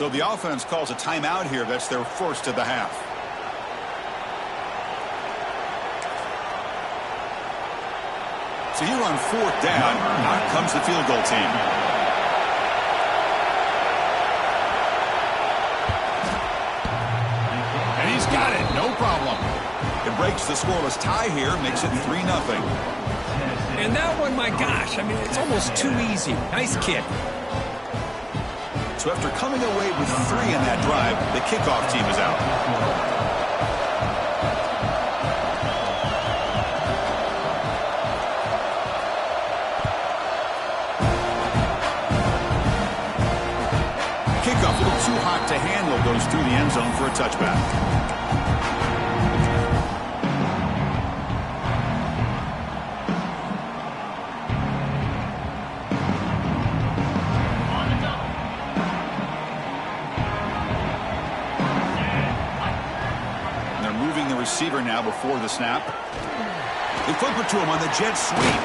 So the offense calls a timeout here. That's their first of the half. So here on fourth down, out comes the field goal team. And he's got it. No problem. It breaks the scoreless tie here, makes it 3-0. And that one, my gosh, I mean, it's almost too easy. Nice kick. So after coming away with 3 in that drive, the kickoff team is out. Kickoff, a little too hot to handle, goes through the end zone for a touchback. Receiver now before the snap. They flip it to him on the jet sweep.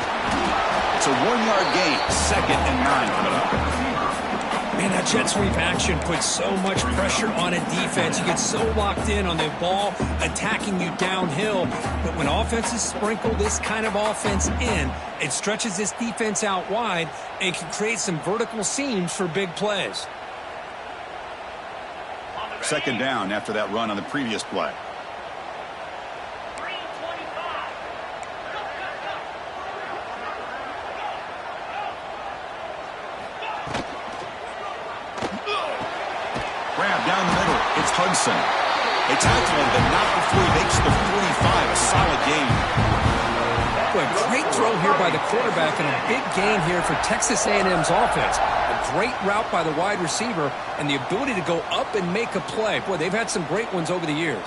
It's a 1-yard gain. 2nd and 9 coming up. Man, that jet sweep action puts so much pressure on a defense. You get so locked in on the ball attacking you downhill. But when offenses sprinkle this kind of offense in, it stretches this defense out wide and can create some vertical seams for big plays. 2nd down after that run on the previous play. Down the middle, it's Hudson. They tackle him, but not before he makes the 45. A solid gain. Boy, great throw here by the quarterback and a big gain here for Texas A&M's offense. A great route by the wide receiver and the ability to go up and make a play. Boy, they've had some great ones over the years.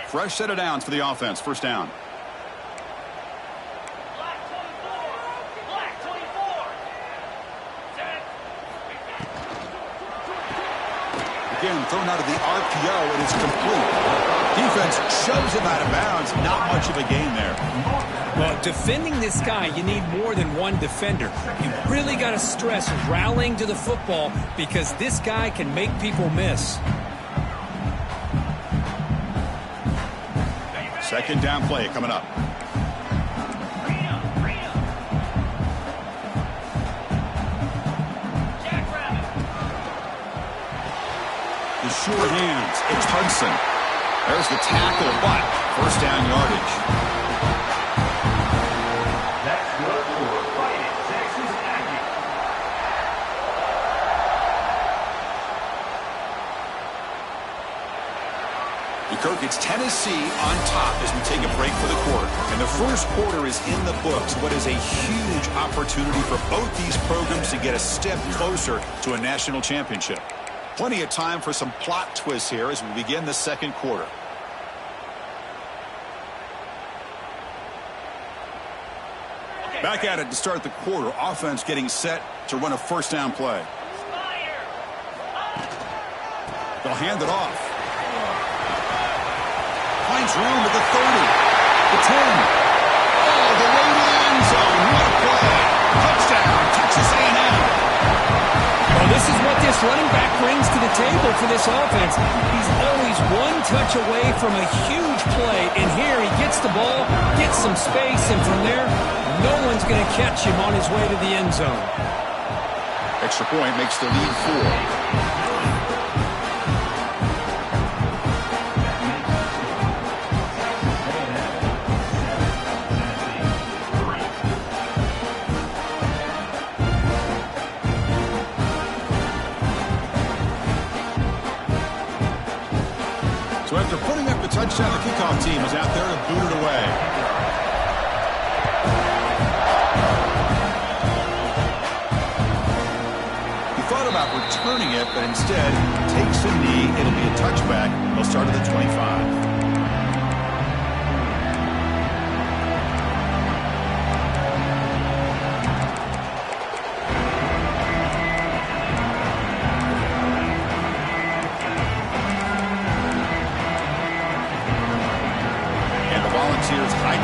Fresh set of downs for the offense. First down. Again, thrown out of the RPO, and it's complete. Defense shoves him out of bounds. Not much of a gain there. Well, defending this guy, you need more than one defender. You really got to stress rallying to the football because this guy can make people miss. 2nd down play coming up. The sure hands. It's Hudson. There's the tackle, but first down yardage. That's good for Fighting Texas Aggies. Kirk, it's Tennessee on top as we take a break for the quarter. And the first quarter is in the books. What is a huge opportunity for both these programs to get a step closer to a national championship. Plenty of time for some plot twists here as we begin the second quarter. Back at it to start the quarter. Offense getting set to run a first down play. They'll hand it off. Finds room at the 30, the 10. Oh, the way to the end zone. What a play. Touchdown, Texas A&M. Well, this is what this running back brings to the table for this offense. He's always one touch away from a huge play, and here he gets the ball, gets some space, and from there, no one's going to catch him on his way to the end zone. Extra point makes the lead 4. So after putting up the touchdown, the kickoff team is out there to boot it away. He thought about returning it, but instead takes a knee. It'll be a touchback. They'll start at the 25.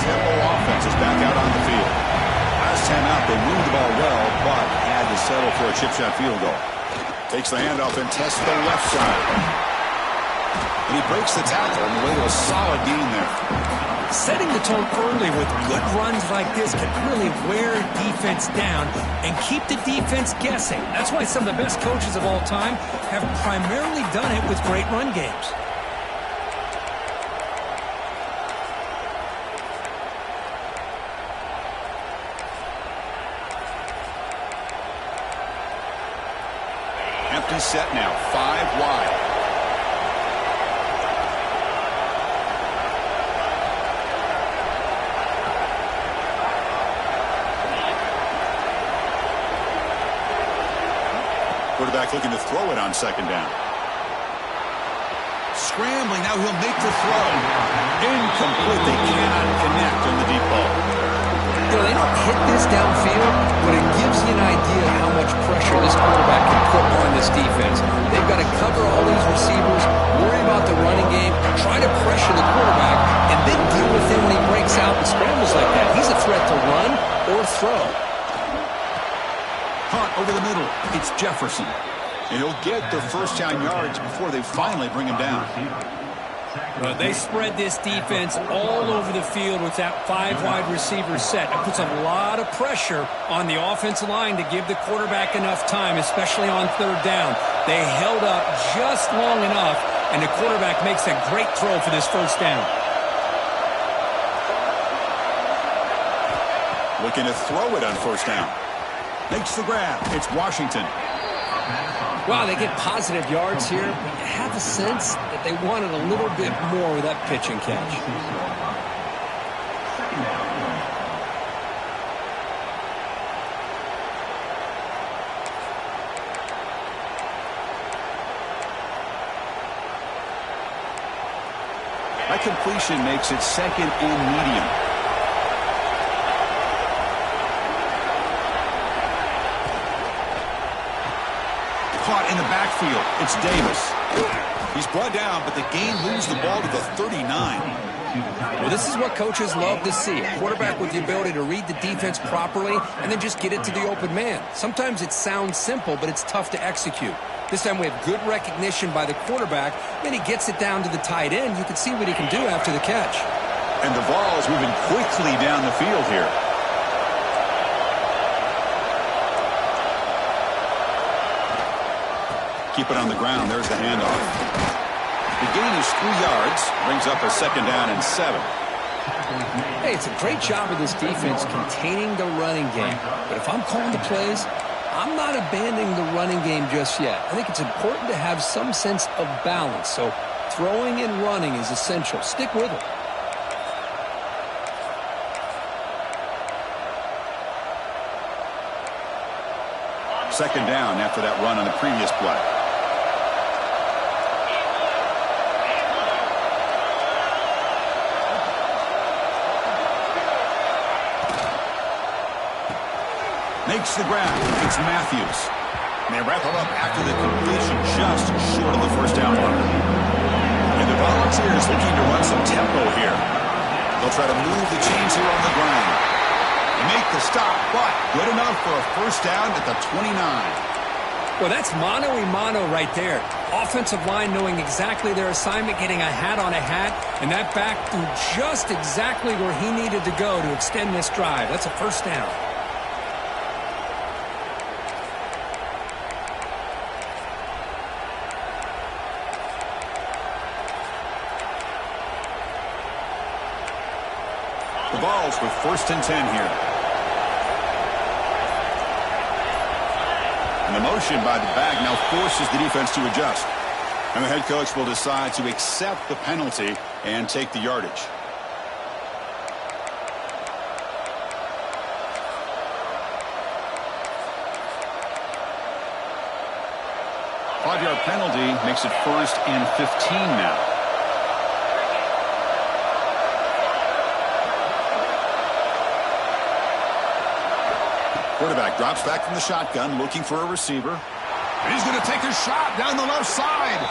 up-tempo offense is back out on the field. Last time out, they moved the ball well, but had to settle for a chip shot field goal. Takes the handoff and tests the left side. And he breaks the tackle on the way to a solid gain there. Setting the tone early with good runs like this can really wear defense down and keep the defense guessing. That's why some of the best coaches of all time have primarily done it with great run games. Empty set now, 5 wide. Quarterback looking to throw it on second down. Scrambling, now he'll make the throw. Incomplete, they cannot connect on the deep ball. You know, they don't hit this downfield, but it gives you an idea of how much pressure this quarterback can put on this defense. They've got to cover all these receivers, worry about the running game, try to pressure the quarterback, and then deal with him when he breaks out and scrambles like that. He's a threat to run or throw. Hunt over the middle. It's Jefferson. And he'll get their first down yards before they finally bring him down. Well, they spread this defense all over the field with that 5 wide receiver set. It puts a lot of pressure on the offensive line to give the quarterback enough time, especially on third down. They held up just long enough, and the quarterback makes a great throw for this first down. Looking to throw it on first down. Makes the grab. It's Washington. Wow, they get positive yards here, but you have a sense that they wanted a little bit more with that pitch and catch. That completion makes it second and medium. Caught in the backfield. It's Davis. He's brought down, but the gain moves the ball to the 39. Well, this is what coaches love to see. A quarterback with the ability to read the defense properly and then just get it to the open man. Sometimes it sounds simple, but it's tough to execute. This time we have good recognition by the quarterback. Then he gets it down to the tight end. You can see what he can do after the catch. And the ball is moving quickly down the field here. Keep it on the ground. There's the handoff. The gain is 3 yards. Brings up a second down and 7. Hey, it's a great job of this defense containing the running game. But if I'm calling the plays, I'm not abandoning the running game just yet. I think it's important to have some sense of balance. So throwing and running is essential. Stick with it. Second down after that run on the previous play. Makes the grab. It's Matthews. And they wrap him up after the completion just short of the first down mark. And the Volunteers looking to run some tempo here. They'll try to move the chains here on the ground. They make the stop, but good enough for a first down at the 29. Well, that's mano-a-mano right there. Offensive line knowing exactly their assignment, getting a hat on a hat, and that back threw just exactly where he needed to go to extend this drive. That's a first down. The Vols with 1st and 10 here. And the motion by the back now forces the defense to adjust. And the head coach will decide to accept the penalty and take the yardage. Five-yard penalty makes it 1st and 15 now. Quarterback drops back from the shotgun, looking for a receiver. And he's going to take a shot down the left side.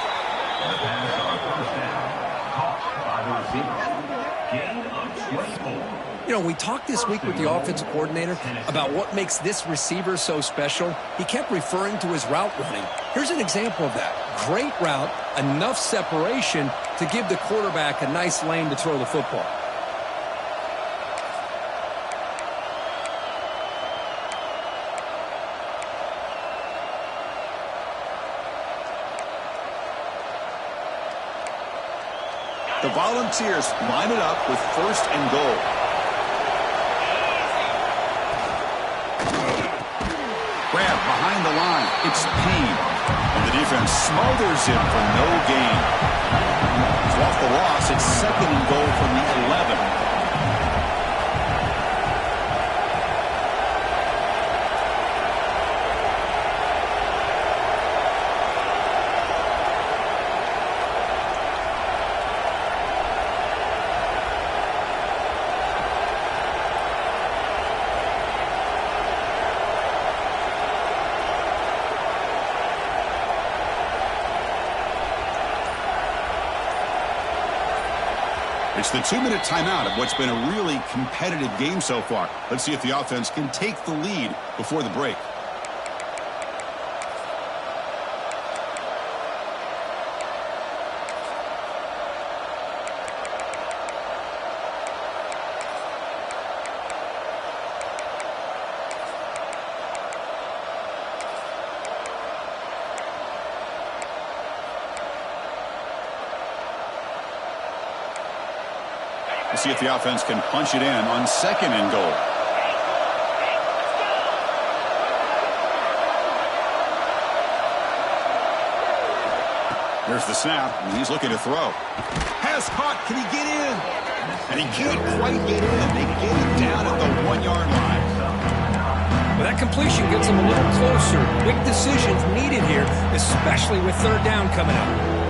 Gain of 24. You know, we talked this week with the offensive coordinator about what makes this receiver so special. He kept referring to his route running. Here's an example of that. Great route, enough separation to give the quarterback a nice lane to throw the football. The Volunteers line it up with 1st and goal. Grab behind the line. It's Payne. And the defense smothers him for no gain. So off the loss, it's 2nd and goal from the 11. It's the 2-minute timeout of what's been a really competitive game so far. Let's see if the offense can take the lead before the break. Let's see if the offense can punch it in on 2nd and goal. Here's the snap, and he's looking to throw. Pass caught. Can he get in? And he can't quite get in. They get him down at the 1-yard line. Well, that completion gets him a little closer. Big decisions needed here, especially with 3rd down coming up.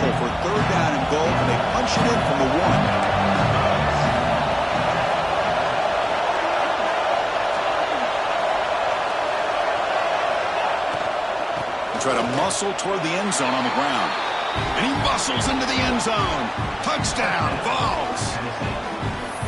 For 3rd down and goal, and they punch it in from the 1. They try to muscle toward the end zone on the ground. And he bustles into the end zone. Touchdown, Vols.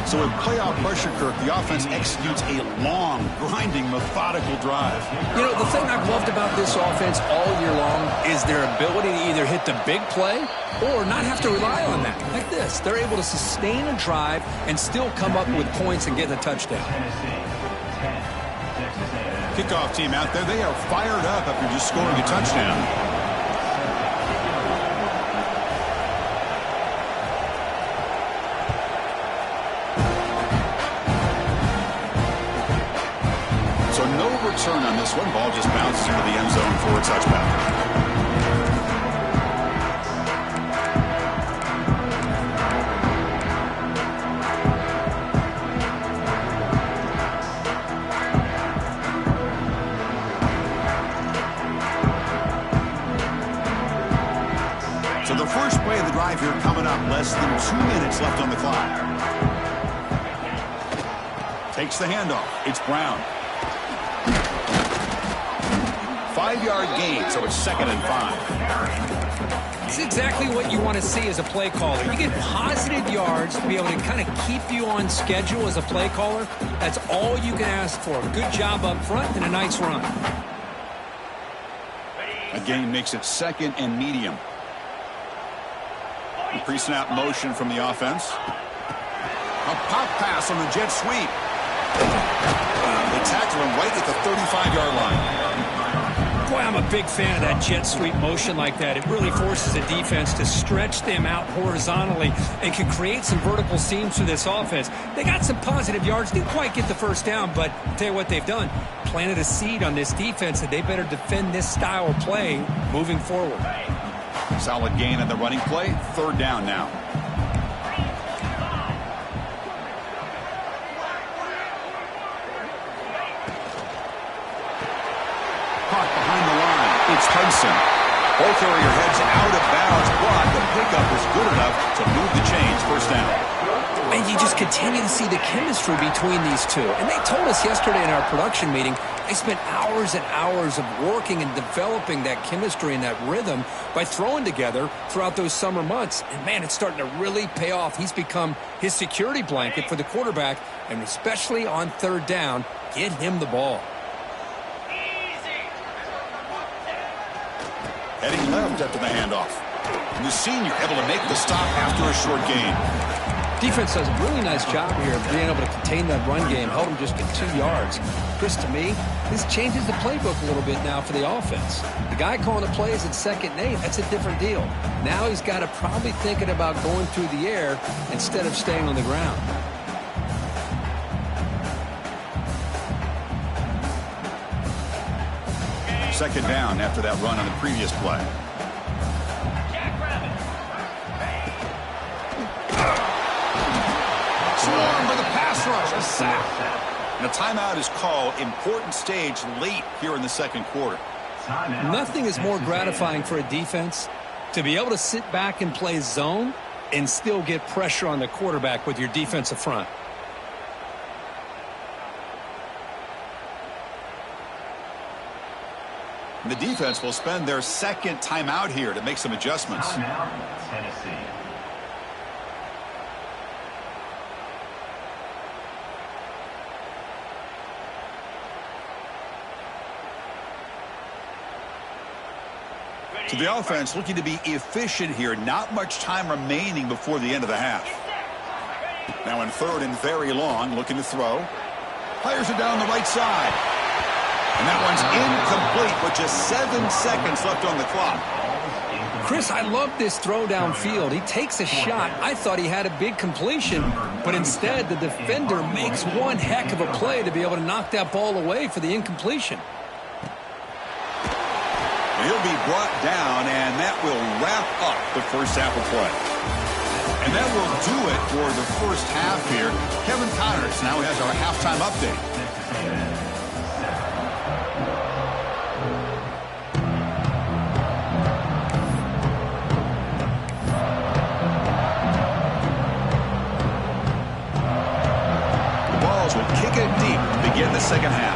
So with playoff pressure, Kirk, the offense executes a long, grinding, methodical drive. You know, the thing I've loved about this offense all year long is their ability to either hit the big play or not have to rely on that. Like this, they're able to sustain a drive and still come up with points and get a touchdown. Kickoff team out there, they are fired up after just scoring a touchdown. Return on this one. Ball just bounces into the end zone for a touchback. So the first play of the drive here coming up. Less than 2 minutes left on the clock. Takes the handoff. It's Brown. 5-yard gain, so it's 2nd and 5. It's exactly what you want to see as a play caller. You get positive yards to be able to kind of keep you on schedule as a play caller. That's all you can ask for. A good job up front and a nice run. A gain makes it 2nd and medium. The pre-snap motion from the offense. A pop pass on the jet sweep. They tackle him right at the 35-yard line. Boy, I'm a big fan of that jet sweep motion like that. It really forces a defense to stretch them out horizontally and can create some vertical seams for this offense. They got some positive yards, didn't quite get the 1st down, but I'll tell you what they've done. Planted a seed on this defense that they better defend this style of play moving forward. Solid gain on the running play. 3rd down now. Caught behind the line. It's Hudson. Ball carrier heads out of bounds. good enough to move the chains. First down. And you just continue to see the chemistry between these two. And they told us yesterday in our production meeting, they spent hours and hours of working and developing that chemistry and that rhythm by throwing together throughout those summer months. And, man, it's starting to really pay off. He's become his security blanket for the quarterback, and especially on third down, get him the ball. Heading left after the handoff. And the senior able to make the stop after a short gain. Defense does a really nice job here of being able to contain that run game, held him just at 2 yards. Chris, to me, this changes the playbook a little bit now for the offense. The guy calling the plays at 2nd and 8, that's a different deal. Now he's got to probably thinking about going through the air instead of staying on the ground. Second down after that run on the previous play. Swarm for the pass rush, a sack. And a timeout is called. Important stage late here in the second quarter. Nothing is more gratifying for a defense to be able to sit back and play zone and still get pressure on the quarterback with your defensive front. And the defense will spend their second timeout here to make some adjustments. Timeout, Tennessee. So the offense looking to be efficient here. Not much time remaining before the end of the half. Now in third and very long, looking to throw. Fires it down the right side. And that one's incomplete with just 7 seconds left on the clock. Chris, I love this throw downfield. He takes a shot. I thought he had a big completion, but instead the defender makes one heck of a play to be able to knock that ball away for the incompletion. He'll be brought down, and that will wrap up the first half of play. And that will do it for the first half here. Kevin Connors now has our halftime update. The Balls will kick it deep to begin the second half.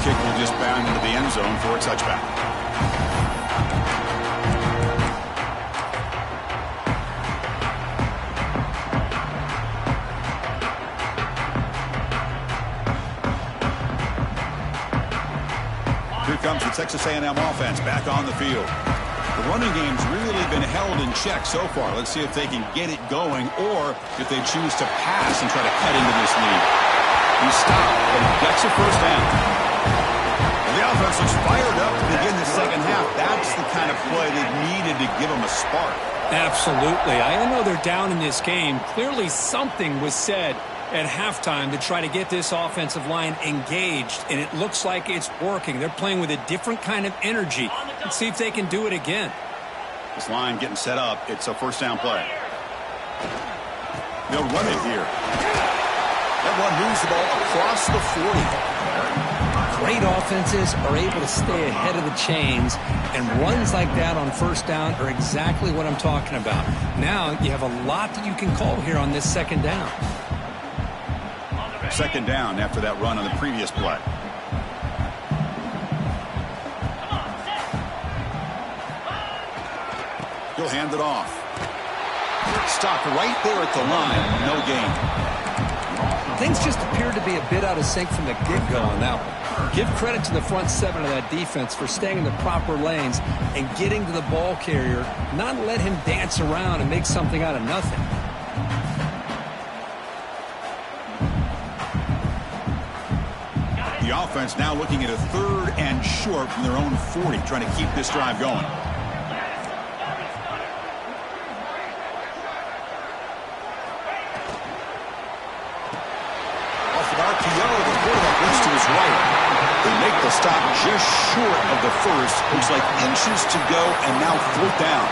Kick will just bound into the end zone for a touchback. Here comes the Texas A&M offense back on the field. The running game's really been held in check so far. Let's see if they can get it going or if they choose to pass and try to cut into this lead. He stopped, but he gets a first down. The offense looks fired up to begin the second half. That's the kind of play they needed to give them a spark. Absolutely. I know they're down in this game. Clearly something was said at halftime to try to get this offensive line engaged, and it looks like it's working. They're playing with a different kind of energy. Let's see if they can do it again. This line getting set up. It's a first down play. They'll run it here. That one moves the ball across the 40. Great offenses are able to stay ahead of the chains, and runs like that on first down are exactly what I'm talking about. Now you have a lot that you can call here on this second down. Second down after that run on the previous play. He'll hand it off. Stopped right there at the line. No gain. Things just appeared to be a bit out of sync from the get-go on that one. Give credit to the front seven of that defense for staying in the proper lanes and getting to the ball carrier, not let him dance around and make something out of nothing. The offense now looking at a third and short from their own 40, trying to keep this drive going. They make the stop just short of the first. Looks like inches to go, and now fourth down.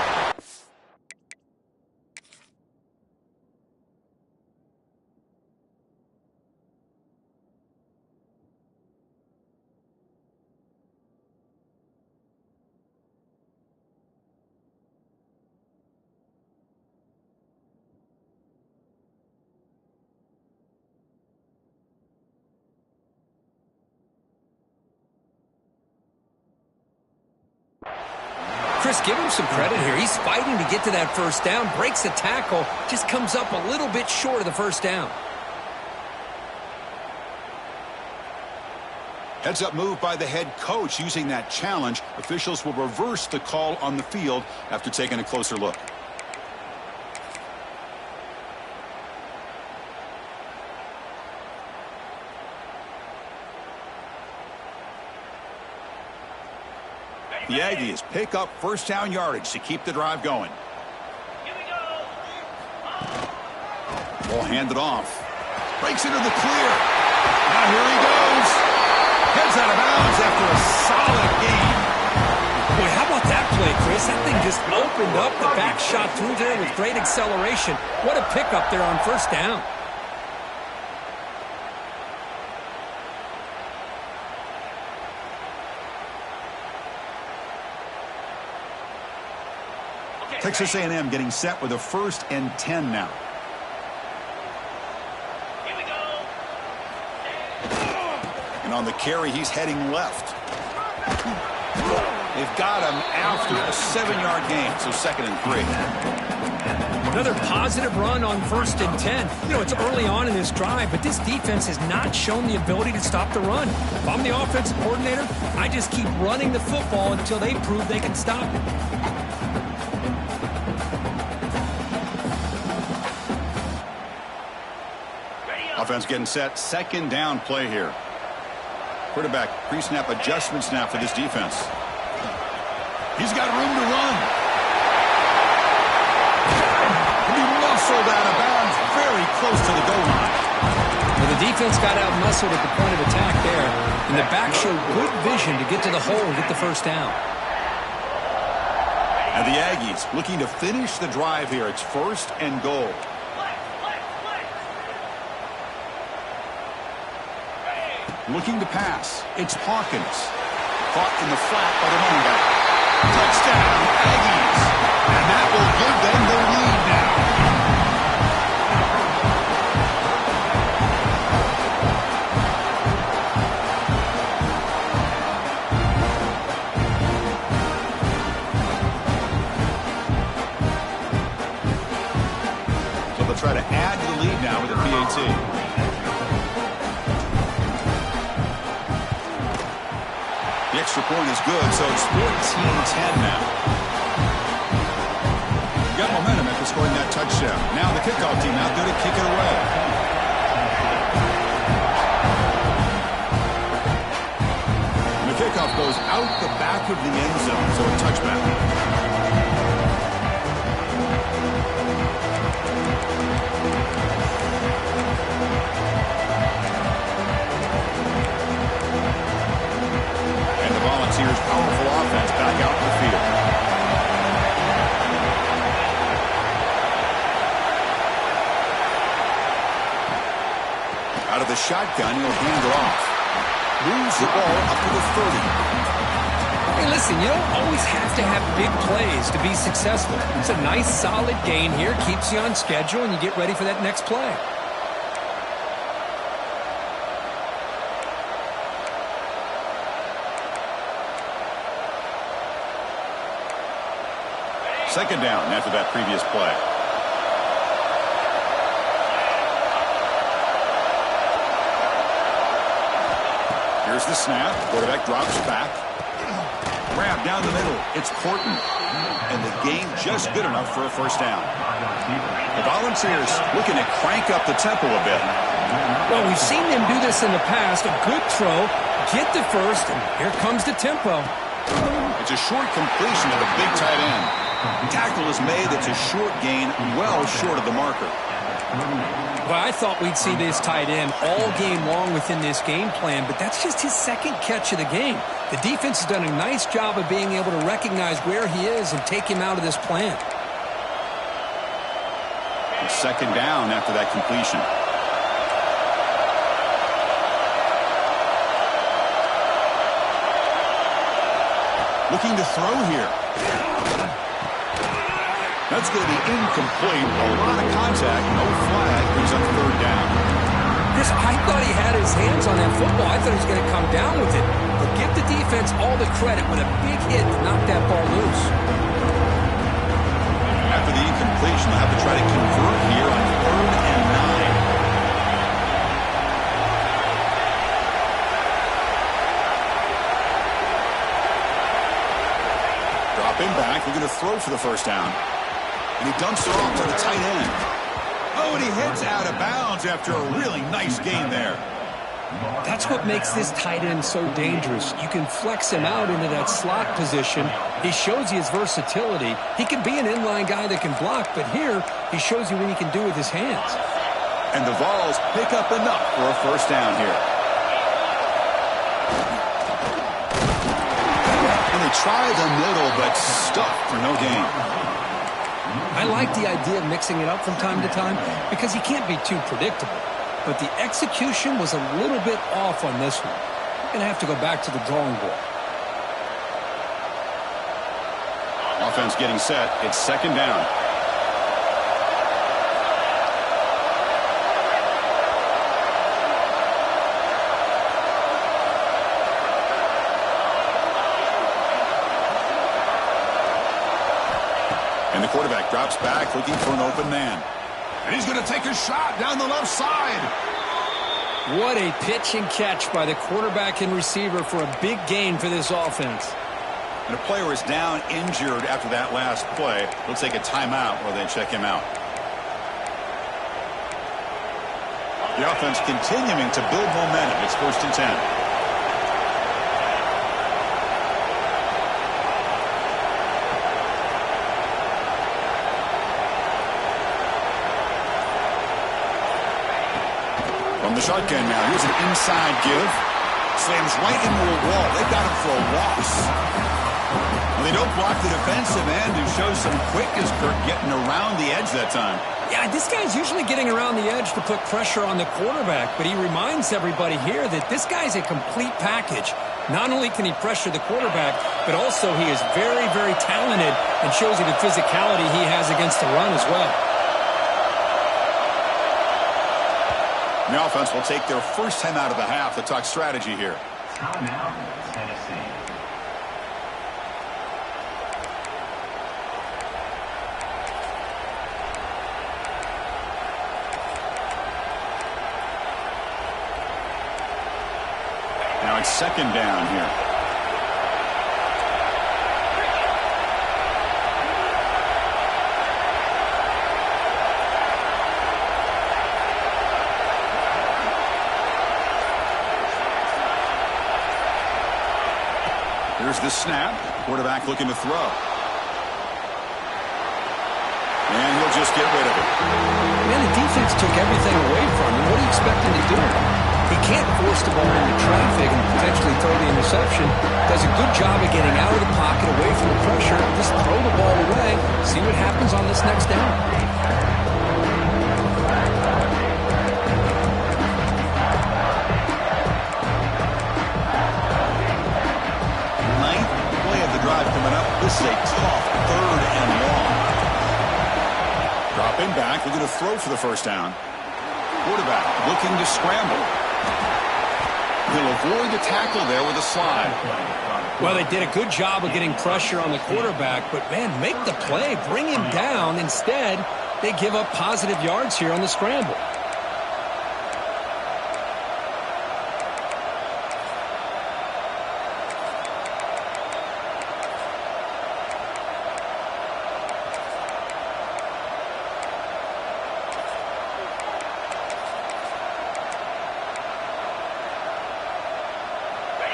Chris, give him some credit here. He's fighting to get to that first down, breaks the tackle, just comes up a little bit short of the first down. Heads-up move by the head coach using that challenge. Officials will reverse the call on the field after taking a closer look. The Aggies pick up first down yardage to keep the drive going. Ball handed off. Breaks into the clear. Now here he goes. Heads out of bounds after a solid gain. Boy, how about that play, Chris? That thing just opened up. The back shot through there with great acceleration. What a pickup there on first down. Texas A&M getting set with a 1st and 10 now. Here we go. And on the carry, he's heading left. They've got him after a 7-yard gain, so 2nd and 3. Another positive run on 1st and 10. You know, it's early on in this drive, but this defense has not shown the ability to stop the run. If I'm the offensive coordinator, I just keep running the football until they prove they can stop it. Offense getting set. 2nd down play here. Quarterback pre-snap adjustments now for this defense. He's got room to run. He muscled out of bounds very close to the goal line. Well, the defense got out-muscled at the point of attack there, and the back showed good vision to get to the hole and get the first down. And the Aggies looking to finish the drive here. It's 1st and goal. Looking to pass. It's Hawkins. Caught in the flat by the running back. Touchdown, Aggies. And that will give them the lead now. So they'll try to add to the lead now with a PAT. The extra point is good, so it's 14-10 now. Got momentum after scoring that touchdown. Now the kickoff team out there to kick it away. And the kickoff goes out the back of the end zone, so a touchback. Volunteers' powerful offense back out in the field. Out of the shotgun, he'll hand it off. Moves the ball up to the 30. Hey, listen, you don't always have to have big plays to be successful. It's a nice, solid gain here. Keeps you on schedule, and you get ready for that next play. Second down after that previous play. Here's the snap. Quarterback drops back. Grab down the middle. It's Corton. And the gain just good enough for a first down. The Volunteers looking to crank up the tempo a bit. Well, we've seen them do this in the past. A good throw, get the first, and here comes the tempo. It's a short completion to the big tight end. Tackle is made. It's a short gain, well short of the marker. Well, I thought we'd see this tight end all game long within this game plan, but that's just his 2nd catch of the game. The defense has done a nice job of being able to recognize where he is and take him out of this plan. And 2nd down after that completion. Looking to throw here. That's going to be incomplete. A lot of contact, no flag, brings up 3rd down. Chris, I thought he had his hands on that football. I thought he was going to come down with it. But give the defense all the credit with a big hit to knock that ball loose. After the incompletion, they'll have to try to convert here on 3rd and 9. Dropping back, we're going to throw for the first down. And he dumps it off to the tight end. Oh, and he heads out of bounds after a really nice gain there. That's what makes this tight end so dangerous. You can flex him out into that slot position. He shows you his versatility. He can be an inline guy that can block, but here he shows you what he can do with his hands. And the Vols pick up enough for a first down here. And they try the middle, but stuffed for no gain. I like the idea of mixing it up from time to time because he can't be too predictable. But the execution was a little bit off on this one. Going to have to go back to the drawing board. Offense getting set. It's 2nd down. And the quarterback drops back looking for an open man. And he's going to take a shot down the left side. What a pitch and catch by the quarterback and receiver for a big gain for this offense. And a player is down injured after that last play. They'll take a timeout while they check him out. The offense continuing to build momentum. It's 1st and 10. From the shotgun now, here's an inside give. Slams right into a wall. They've got him for a loss. Well, they don't block the defensive end, who shows some quickness, Kirk, getting around the edge that time. Yeah, this guy's usually getting around the edge to put pressure on the quarterback, but he reminds everybody here that this guy's a complete package. Not only can he pressure the quarterback, but also he is very, very talented and shows you the physicality he has against the run as well. The offense will take their first time out of the half to talk strategy here. Timeout, Tennessee. Now it's 2nd down here. Here's the snap. Quarterback looking to throw. And he'll just get rid of it. Man, the defense took everything away from him. What do you expect him to do? He can't force the ball into traffic and potentially throw the interception. Does a good job of getting out of the pocket, away from the pressure. Just throw the ball away. See what happens on this next down. Coming up, this is a tough 3rd and long. Dropping back, looking to throw for the first down. Quarterback looking to scramble. He'll avoid the tackle there with a slide. Well, they did a good job of getting pressure on the quarterback, but man, make the play, bring him down. Instead, they give up positive yards here on the scramble.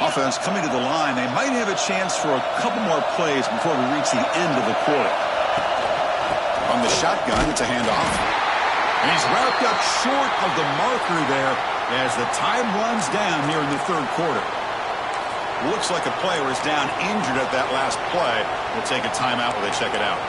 Offense coming to the line. They might have a chance for a couple more plays before we reach the end of the quarter. On the shotgun, it's a handoff. And he's wrapped up short of the marker there as the time runs down here in the 3rd quarter. Looks like a player is down injured at that last play. We'll take a timeout while they check it out.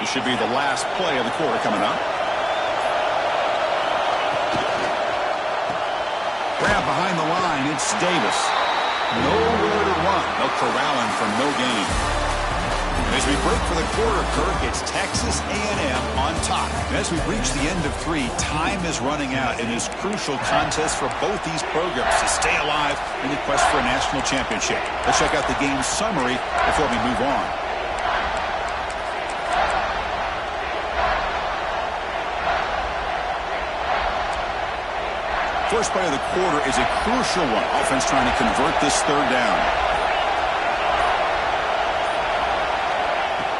This should be the last play of the quarter coming up. and it's Davis. Nowhere to run. They'll corral him for no gain. And as we break for the quarter, Kirk, it's Texas A&M on top. And as we reach the end of 3, time is running out in this crucial contest for both these programs to stay alive in the quest for a national championship. Let's check out the game summary before we move on. First play of the quarter is a crucial one. Offense trying to convert this third down.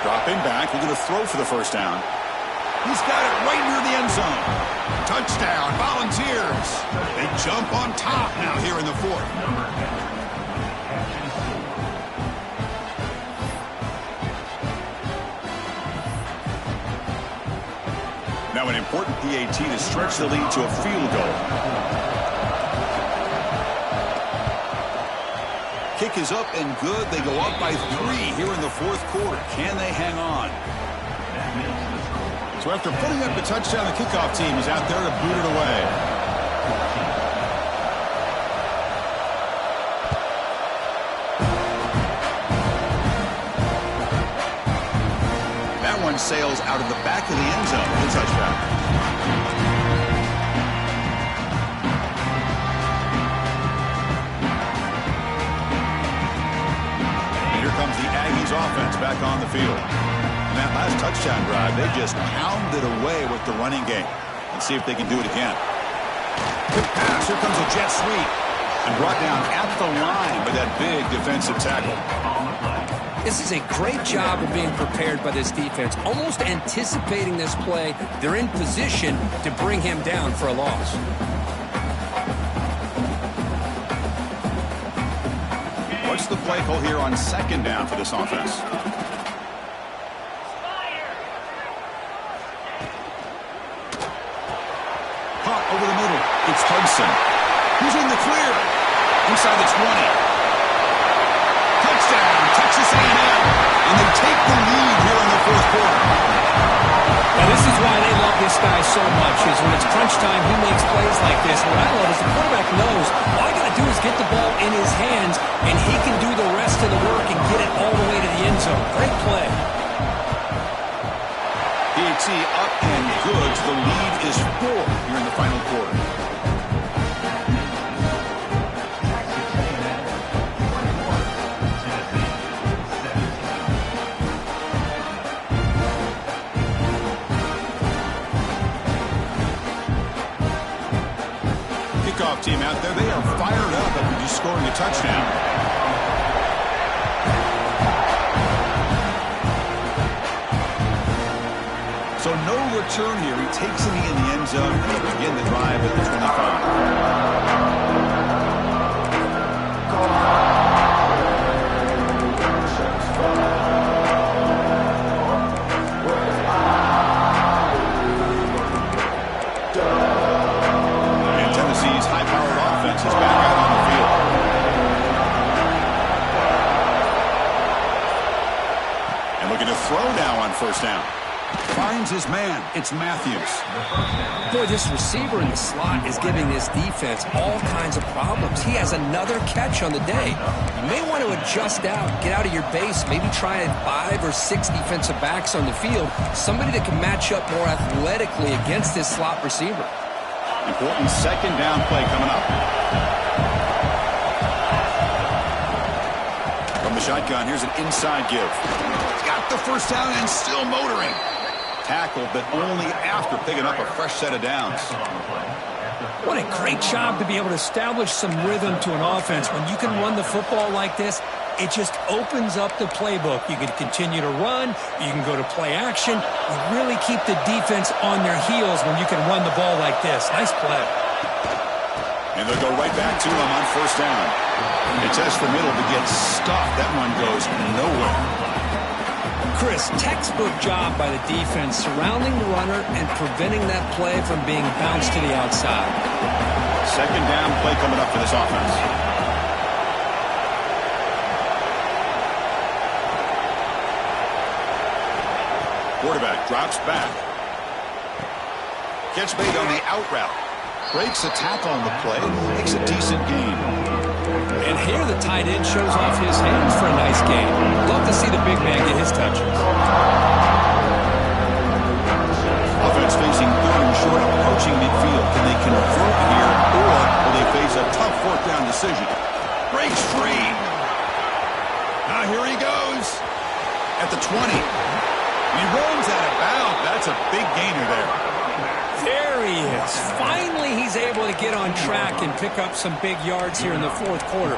Dropping back, we're going to throw for the first down. He's got it right near the end zone. Touchdown, Volunteers. They jump on top now here in the 4th. Now an important PAT to stretch the lead to a field goal. Kick is up and good. They go up by 3 here in the 4th quarter. Can they hang on? So after putting up the touchdown, the kickoff team is out there to boot it away. That one sails out of the back of the end zone for the touchdown. Comes the Aggies offense back on the field. And that last touchdown drive, they just pounded away with the running game. Let's see if they can do it again. Good pass. Here comes a jet sweep. And brought down at the line by that big defensive tackle. This is a great job of being prepared by this defense. Almost anticipating this play. They're in position to bring him down for a loss. What's the play call here on second down for this offense? Caught over the middle. It's Hudson. Who's in the clear? Inside the 20. Touchdown, Texas A&M. And they take the lead here in the 4th quarter. Now, this is why they love this guy so much, is when it's crunch time, he makes plays like this. What I love is the quarterback knows all I got to do is get the ball in his hands, and he can do the rest of the work and get it all the way to the end zone. Great play. PAT up and good. The lead is 4 here in the final quarter. Kickoff team out there, they are fired up after just scoring a touchdown. So no return here. He takes it in the end zone and they begin the drive at the 25. And Tennessee's high-powered offense is back out on the field. And looking to throw now on first down. Finds his man. It's Matthews. Boy, this receiver in the slot is giving this defense all kinds of problems. He has another catch on the day. You may want to adjust out, get out of your base, maybe try 5 or 6 defensive backs on the field, somebody that can match up more athletically against this slot receiver. Important second down play coming up. From the shotgun, here's an inside give. Got the first down and still motoring. Tackle, but only after picking up a fresh set of downs. What a great job to be able to establish some rhythm to an offense. When you can run the football like this, it just opens up the playbook. You can continue to run. You can go to play action. You really keep the defense on their heels when you can run the ball like this. Nice play. And they'll go right back to him on first down. They test the middle to get stuffed. That one goes nowhere. Chris, textbook job by the defense surrounding the runner and preventing that play from being bounced to the outside. Second down play coming up for this offense. Quarterback drops back. Catch made on the out route. Breaks a tackle on the play. Makes a decent gain. And here the tight end shows off his hands for a nice gain. Love to see the big man get his touches. Offense facing third and short, approaching midfield. Can they convert here, or will they face a tough fourth down decision? Breaks free. Now here he goes. At the 20. He runs out of bounds. That's a big gainer there. There he is. Finally, he's able to get on track and pick up some big yards here in the fourth quarter.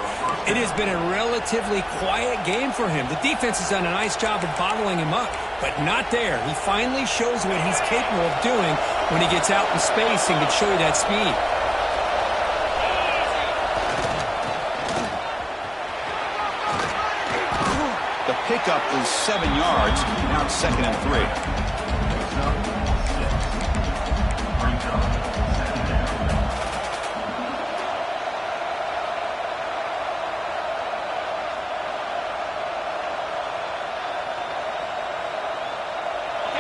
It has been a relatively quiet game for him. The defense has done a nice job of bottling him up, but not there. He finally shows what he's capable of doing when he gets out in space and can show you that speed. The pickup is 7 yards. Now it's 2nd and 3.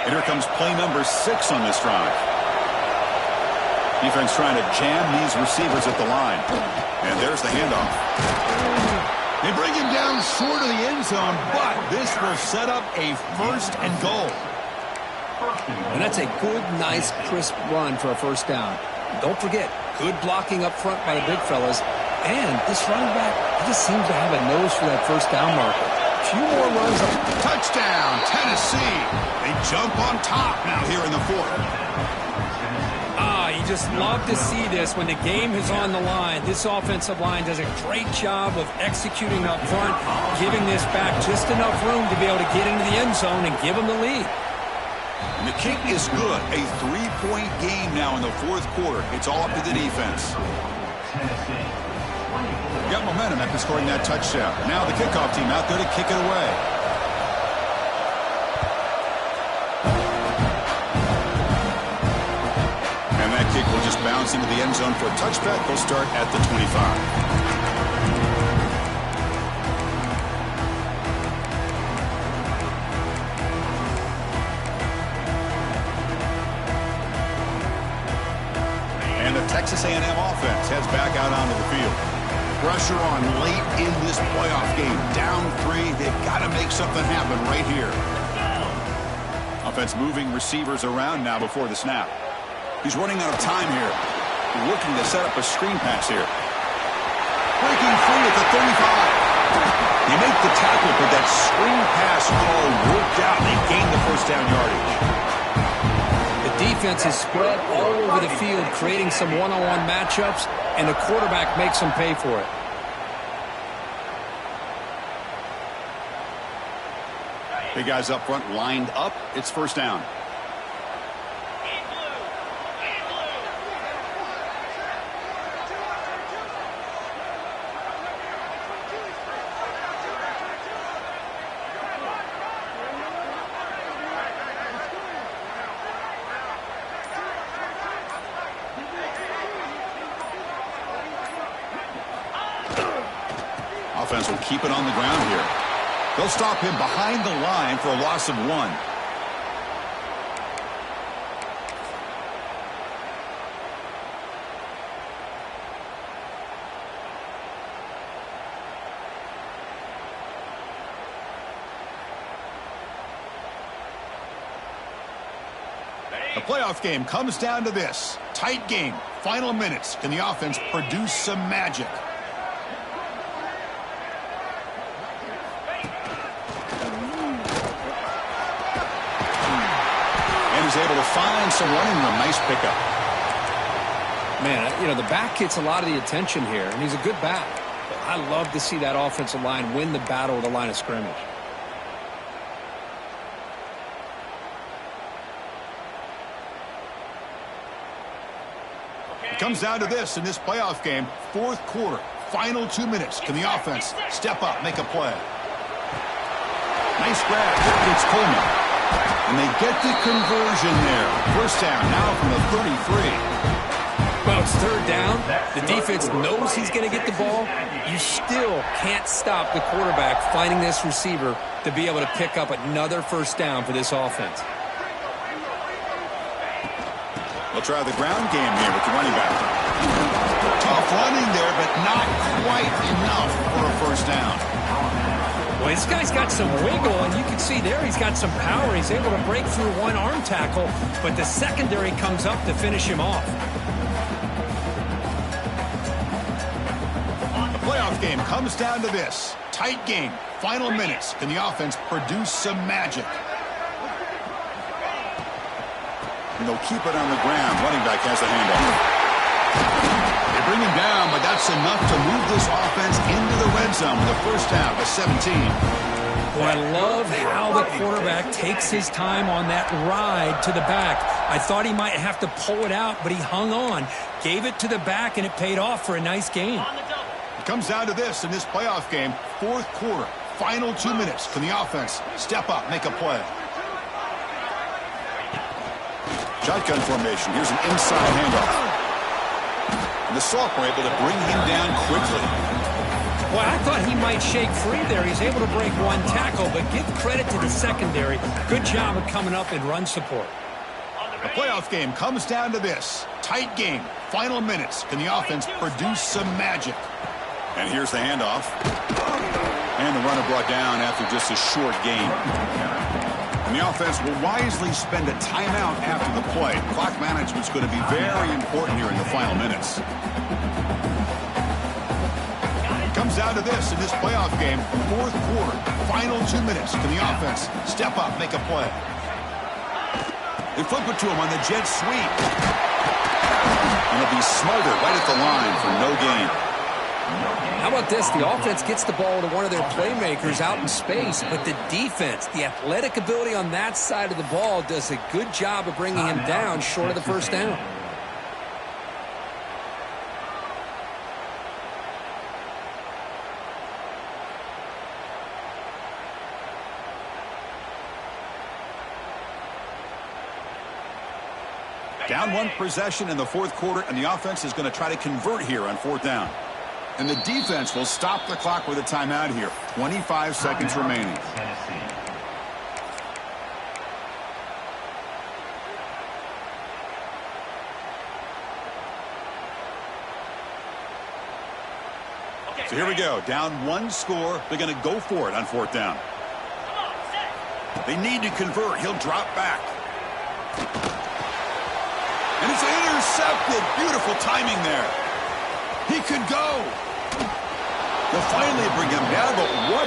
And here comes play number 6 on this drive. Defense trying to jam these receivers at the line. And there's the handoff. They bring him down short of the end zone, but this will set up a 1st and goal. And that's a good, nice, crisp run for a first down. Don't forget, good blocking up front by the big fellas. And this running back, he just seems to have a nose for that first down marker. A few more runs up. Touchdown, Tennessee. They jump on top now here in the 4th. You just love to see this when the game is on the line. This offensive line does a great job of executing up front, giving this back just enough room to be able to get into the end zone and give them the lead. And the kick is good. A 3-point game now in the 4th quarter. It's all up to the defense. Got momentum after scoring that touchdown. Now the kickoff team out there to kick it away. Kick will just bounce into the end zone for a touchback. They'll start at the 25. And the Texas A&M offense heads back out onto the field. Pressure on late in this playoff game. Down 3. They've got to make something happen right here. Offense moving receivers around now before the snap. He's running out of time here. Looking to set up a screen pass here. Breaking free at the 35. They make the tackle, but that screen pass call worked out. They gain the first down yardage. The defense is spread all over the field, creating some one-on-one matchups, and the quarterback makes them pay for it. Big guys up front lined up. It's first down. Offense will keep it on the ground here. They'll stop him behind the line for a loss of 1. The playoff game comes down to this. Tight game. Final minutes. Can the offense produce some magic? Able to find some running room. Nice pickup. Man, you know, the back gets a lot of the attention here, and he's a good back. But I love to see that offensive line win the battle of the line of scrimmage. It comes down to this in this playoff game. 4th quarter. Final 2 minutes. Can the offense step up, make a play? Nice grab. It's Coleman. And they get the conversion there. First down now from the 33. Well, it's 3rd down. The defense knows he's going to get the ball. You still can't stop the quarterback finding this receiver to be able to pick up another first down for this offense. The They'll try the ground game here with the running back. Tough running there, but not quite enough for a first down. Well, this guy's got some wiggle, and you can see there he's got some power. He's able to break through one arm tackle, but the secondary comes up to finish him off. The playoff game comes down to this. Tight game. Final minutes. Can the offense produce some magic? And they'll keep it on the ground. Running back has the handoff. They bring him down, but that's enough to move this offense into the red zone with a first down of 17. Well, I love how the quarterback takes his time on that ride to the back. I thought he might have to pull it out, but he hung on, gave it to the back, and it paid off for a nice gain. It comes down to this in this playoff game. Fourth quarter, final 2 minutes. Can the offense step up, make a play? Shotgun formation. Here's an inside handoff. And the Salk were able to bring him down quickly. Well, I thought he might shake free there. He's able to break one tackle, but give credit to the secondary. Good job of coming up in run support. The playoff game comes down to this. Tight game. Final minutes. Can the offense produce some magic? And here's the handoff. And the runner brought down after just a short gain. And the offense will wisely spend a timeout after the play. Clock management's going to be very important here in the final minutes. It comes down to this in this playoff game. Fourth quarter, final 2 minutes. Can the offense step up, make a play? They flip it to him on the jet sweep. And he'll be smothered right at the line for no gain. How about this? The offense gets the ball to one of their playmakers out in space, but the defense, the athletic ability on that side of the ball does a good job of bringing him down short of the first down. Down one possession in the fourth quarter, and the offense is going to try to convert here on fourth down. And the defense will stop the clock with a timeout here. 25 seconds remaining. So here we go. Down one score. They're going to go for it on fourth down. They need to convert. He'll drop back. And it's intercepted. Beautiful timing there. He could go. They'll finally bring him down, but what